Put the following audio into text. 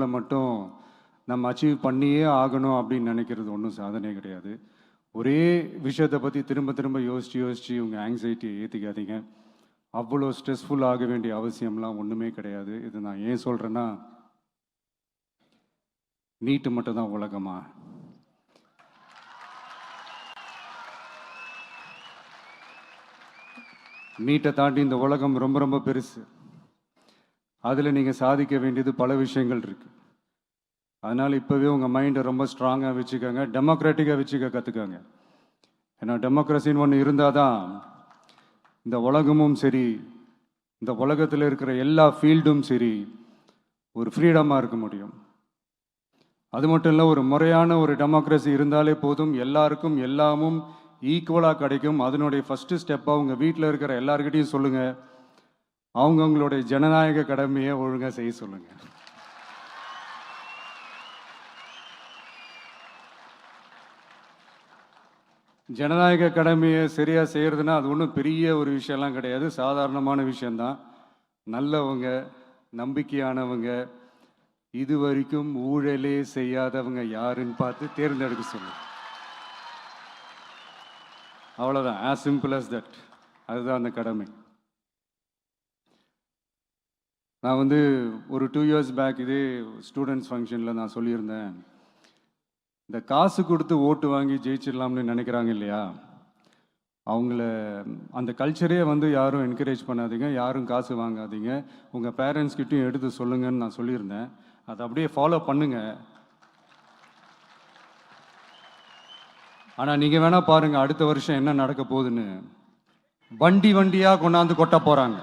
விஷயங்களை மட்டும் நம்ம அச்சீவ் பண்ணியே ஆகணும் அப்படின்னு நினைக்கிறது ஒன்றும் சாதனை கிடையாது. ஒரே விஷயத்தை பற்றி திரும்ப திரும்ப யோசித்து உங்கள் ஆங்ஸைட்டியை ஏற்றிக்காதீங்க. அவ்வளோ ஸ்ட்ரெஸ்ஃபுல் ஆக வேண்டிய அவசியம்லாம் ஒன்றுமே கிடையாது. இது நான் ஏன் சொல்கிறேன்னா, நீட்டு மட்டும் தான் உலகமா? நீட்டை தாண்டி இந்த உலகம் ரொம்ப ரொம்ப பெருசு. அதில் நீங்கள் சாதிக்க வேண்டியது பல விஷயங்கள் இருக்குது. அதனால் இப்போவே உங்கள் மைண்டை ரொம்ப ஸ்ட்ராங்காக வச்சுக்கோங்க, டெமோக்ராட்டிக்காக வச்சுக்க கற்றுக்கோங்க. ஏன்னா டெமோக்ரஸின்னு ஒன்று இருந்தால் தான் இந்த உலகமும் சரி, இந்த உலகத்தில் இருக்கிற எல்லா ஃபீல்டும் சரி, ஒரு ஃப்ரீடமாக இருக்க முடியும். அது மட்டும் இல்லை, ஒரு முறையான ஒரு டெமோக்ரஸி இருந்தாலே போதும், எல்லாருக்கும் எல்லாமும் ஈக்குவலாக கிடைக்கும். அதனுடைய ஃபஸ்ட்டு ஸ்டெப்பாக உங்கள் வீட்டில் இருக்கிற எல்லாருக்கிட்டையும் சொல்லுங்கள், அவங்கவுங்களுடைய ஜனநாயக கடமையை ஒழுங்காக செய்ய சொல்லுங்கள். ஜனநாயக கடமையை சரியாக செய்கிறதுனா அது ஒன்றும் பெரிய ஒரு விஷயம்லாம் கிடையாது, சாதாரணமான விஷயந்தான். நல்லவங்க, நம்பிக்கையானவங்க, இது வரைக்கும் ஊழலே செய்யாதவங்க யாருன்னு பார்த்து தேர்ந்தெடுக்க சொல்லுங்கள். அவ்வளோதான், ஆஸ் சிம்பிள் அஸ் தட். அதுதான் அந்த கடமை. நான் வந்து ஒரு 2 years பேக் இதே ஸ்டூடெண்ட்ஸ் ஃபங்க்ஷனில் நான் சொல்லியிருந்தேன், இந்த காசு கொடுத்து ஓட்டு வாங்கி ஜெயிச்சிடலாம்னு நினைக்கிறாங்க இல்லையா, அவங்கள அந்த கல்ச்சரே வந்து யாரும் என்கரேஜ் பண்ணாதீங்க, யாரும் காசு வாங்காதீங்க, உங்கள் பேரண்ட்ஸ்கிட்டையும் எடுத்து சொல்லுங்கன்னு நான் சொல்லியிருந்தேன். அதை அப்படியே ஃபாலோ பண்ணுங்க. ஆனால் நீங்கள் வேணால் பாருங்கள், அடுத்த வருஷம் என்ன நடக்க போகுதுன்னு. வண்டி வண்டியாக கொண்டாந்து கொட்ட போகிறாங்க.